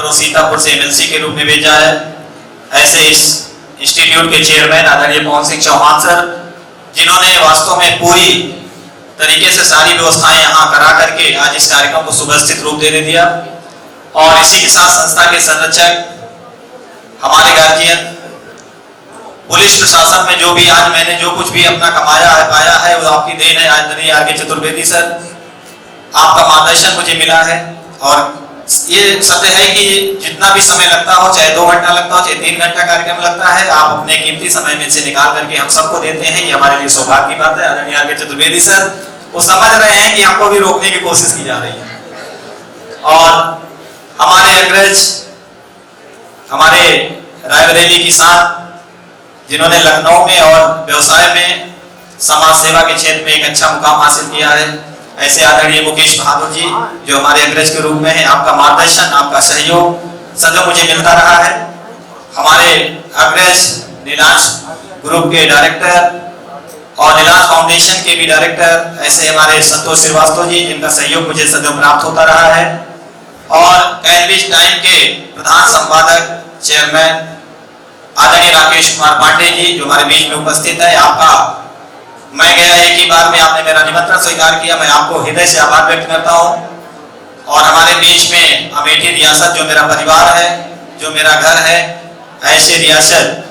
और सीतापुर से एमएलसी के रूप में भेजा है। ऐसे इस इंस्टीट्यूट के चेयरमैन आदरणीय पवन सिंह चौहान सर, जिन्होंने वास्तव में पूरी तरीके से सारी व्यवस्थाएं यहाँ करा करके आज इस कार्यक्रम को सुव्यवस्थित रूप देने दिया। और इसी के साथ संस्था के संरक्षक, हमारे गार्जियन, पुलिस प्रशासन में जो भी आज मैंने जो कुछ भी अपना कमाया है पाया है वो आपकी देन है आदरणीय आर के चतुर्वेदी सर, आपका मार्गदर्शन मुझे मिला है। और ये सत्य है कि जितना भी समय लगता हो, चाहे 2 घंटा लगता हो, चाहे 3 घंटा कार्यक्रम लगता है, आप अपने कीमती समय में से निकाल करके हम सबको देते हैं। ये हमारे लिए सौभाग्य की बात है। आदरणीय आर के चतुर्वेदी सर वो समझ रहे हैं कि हमको भी रोकने की कोशिश की जा रही है। और हमारे अग्रज, हमारे रायबरेली किसान, जिन्होंने लखनऊ में और व्यवसाय में समाज सेवा के क्षेत्र में एक अच्छा मुकाम हासिल किया है, ऐसे आदरणीय मुकेश बहादुर जी जो हमारे अग्रज के रूप में है, आपका मार्गदर्शन, आपका सहयोग सदैव मुझे मिलता रहा है। हमारे अग्रज नीलांश ग्रुप के डायरेक्टर और नीलांश फाउंडेशन के भी डायरेक्टर, ऐसे हमारे संतोष श्रीवास्तव जी, जिनका सहयोग मुझे सदैव प्राप्त होता रहा है। और कैनविच टाइम के प्रधान संपादक चेयरमैन आदरणीय राकेश कुमार पांडे जी जो हमारे बीच में उपस्थित है, आपका मैं गया एक ही बार में आपने मेरा निमंत्रण स्वीकार किया, मैं आपको हृदय से आभार व्यक्त करता हूं। और हमारे बीच में अमेठी रियासत जो मेरा परिवार है, जो मेरा घर है, ऐसे रियासत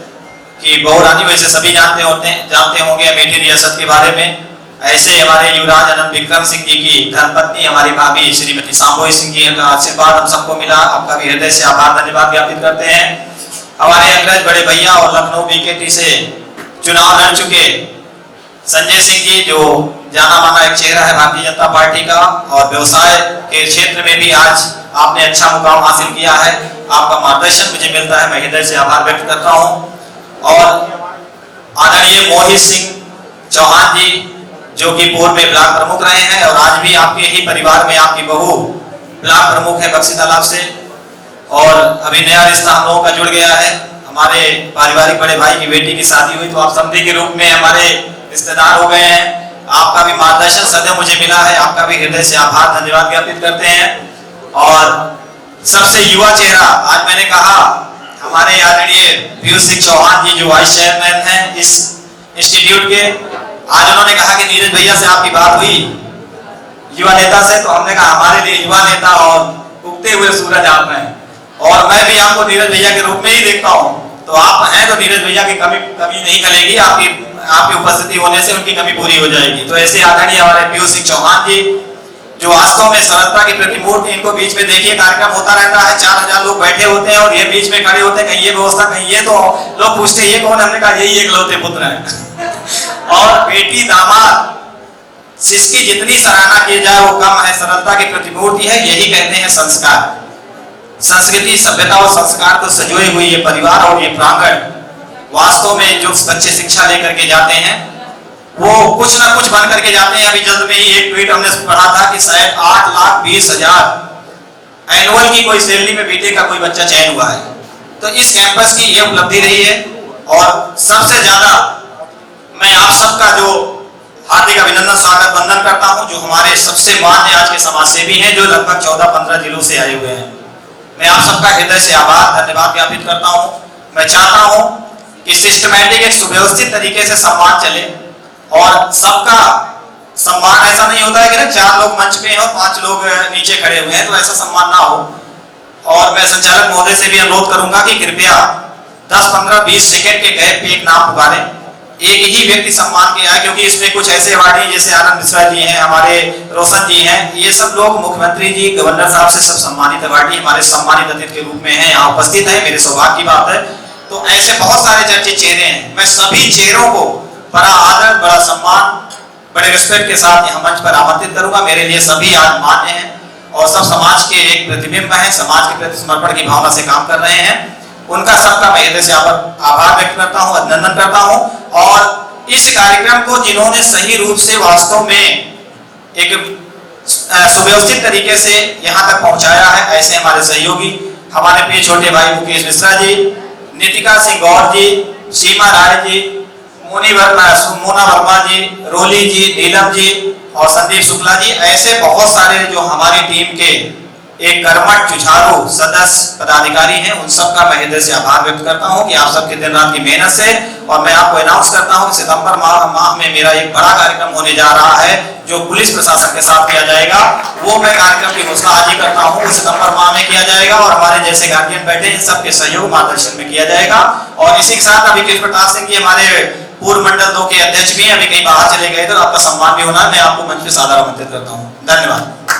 की बहुरानी, वैसे सभी जानते होंगे अमेठी रियासत के बारे में। ऐसे हमारे युवराज अनंत विक्रम सिंह जी की धर्मपत्नी हमारी भाभी श्रीमती सांबोई सिंह जी का आशीर्वाद हम सबको मिला, आपका भी हृदय से आभार धन्यवाद ज्ञापित करते हैं। हमारे अग्रज बड़े भैया और लखनऊ बीकेटी से चुनाव लड़ चुके संजय सिंह जी, जो जाना माना एक चेहरा है भारतीय जनता पार्टी का, और व्यवसाय के क्षेत्र में भी आज आपने अच्छा मुकाम हासिल किया है, आपका मार्गदर्शन मुझे मिलता है, मैं हृदय से आभार व्यक्त करता हूं। और आदरणीय मोहित सिंह चौहान जी जो कि पूर्व में ब्लॉक प्रमुख रहे हैं और आज भी आपके ही परिवार में आपकी बहू ब्लॉक प्रमुख है बक्सी तालाब से, और अभी नया रिश्ता हम लोगों का जुड़ गया है। हमारे पारिवारिक बड़े भाई की बेटी की शादी हुई तो आप समधी के रूप में हमारे रिश्तेदार हो गए हैं। आपका भी मार्गदर्शन सदैव मुझे मिला है, आपका भी हृदय से आभार धन्यवाद ज्ञापित करते हैं। और सबसे युवा चेहरा आज मैंने कहा हमारे आदरणीय पीयूष सिंह चौहान जी जो वाइस चेयरमैन हैं इस इंस्टीट्यूट के, आज उन्होंने कहा कि नीरज भैया से आपकी बात हुई युवा नेता से, तो हमने कहा हमारे लिए युवा नेता और उगते हुए सूरज आप हैं, और मैं भी आपको नीरज भैया के रूप में ही देखता हूं। तो आप हैं तो नीरज भैया की कमी नहीं खलेगी, आपकी उपस्थिति होने से उनकी कमी पूरी हो जाएगी। तो ऐसे आदरणीय हमारे पीयूष सिंह चौहान जी जो वास्तव में सरलता की प्रतिमूर्ति, इनको बीच में देखिए कार्यक्रम होता रहता है, 4000 लोग बैठे होते हैं और ये बीच में खड़े होते हैं, कहीं ये व्यवस्था कहीं ये, तो लोग पूछते हैं ये कौन, हमने कहा यही एकलौते पुत्र है। और बेटी दामाद जिसकी जितनी सराहना की जाए वो कम है, सरलता की प्रतिमूर्ति है, यही कहते हैं संस्कार। संस्कृति, सभ्यता और संस्कार को सजोए हुए ये परिवार और ये प्रांगण वास्तव में जो बच्चे शिक्षा लेकर के जाते हैं वो कुछ ना कुछ बन करके जाते हैं। अभी जल्द में ही एक ट्वीट हमने पढ़ा था कि शायद 8,20,000 एनुअल की कोई सैलरी में बीटे का कोई बच्चा चयन हुआ है। तो इस कैंपस की ये उपलब्धि रही है। और सबसे ज्यादा मैं आप सबका जो हार्दिक अभिनंदन स्वागत वंदन करता हूं, जो हमारे सबसे मान्य आज के समाज सेवी हैं जो लगभग 14-15 जिलों से आए हुए हैं। मैं आप सबका हृदय से आभार धन्यवाद ज्ञापित करता हूं। मैं चाहता हूं कि सिस्टमैटिक एक सुव्यवस्थित तरीके से सम्मान चले, और सबका सम्मान ऐसा नहीं होता है कि ना 4 लोग मंच पे हैं और 5 लोग नीचे खड़े हुए हैं, तो ऐसा सम्मान ना हो। और मैं संचालक महोदय से भी अनुरोध करूंगा कि कृपया 10, 15, 20 सेकंड के गैप पे एक नाम पुकारें, एक ही व्यक्ति सम्मान के आए, क्योंकि इसमें कुछ ऐसे अवार्डी जैसे आनंद मिश्रा जी हैं, हमारे रोशन जी हैं, ये सब लोग मुख्यमंत्री जी, गवर्नर साहब से सब सम्मानित अवार्डी हमारे सम्मानित अतिथि के रूप में हैं, यहाँ उपस्थित है, मेरे सौभाग्य की बात है। तो ऐसे बहुत सारे चर्चित चेहरे हैं, मैं सभी चेहरों को बड़ा आदर, बड़ा सम्मान, बड़े रिस्पेक्ट के साथ यहाँ मंच पर आमंत्रित करूंगा। मेरे लिए सभी आज मान्य हैं और सब समाज के एक प्रतिबिंब हैं, समाज के प्रति समर्पण की भावना से काम कर रहे हैं। उनका सबका मैं हृदय से आभार व्यक्त करता हूँ, अभिनंदन करता हूँ। और इस कार्यक्रम को जिन्होंने सही रूप से वास्तव में एक सुव्यवस्थित तरीके से यहाँ तक पहुँचाया है, ऐसे हमारे सहयोगी, हमारे प्रिय छोटे भाई मुकेश मिश्रा जी, नितिका सिंह गौर जी, सीमा राय जी, मोना वर्मा जी, रोली जी, नीलम जी और संदीप शुक्ला जी, ऐसे बहुत सारे जो हमारी टीम के एक कर्मठ जुझारू सदस्य पदाधिकारी हैं, उन सब का मैं हृदय से आभार व्यक्त करता हूं कि आप सबके दिन रात की मेहनत से। और मैं आपको अनाउंस करता हूं सितंबर माह में मेरा एक बड़ा कार्यक्रम होने जा रहा है जो पुलिस प्रशासन के साथ किया जाएगा। वो मैं कार्यक्रम की घोषणा आज ही करता हूं, सितंबर माह में किया जाएगा और हमारे जैसे गार्जियन बैठे इन सबके सहयोग मार्गदर्शन में किया जाएगा। और इसी के साथ अभी कृष्ण प्रताप सिंह जी हमारे पूर्व मंडल 2 के अध्यक्ष भी हैं, अभी कहीं बाहर चले गए थे, आपका सम्मान भी होना है। मैं आपको मंच पे सादर आमंत्रित करता हूँ। धन्यवाद।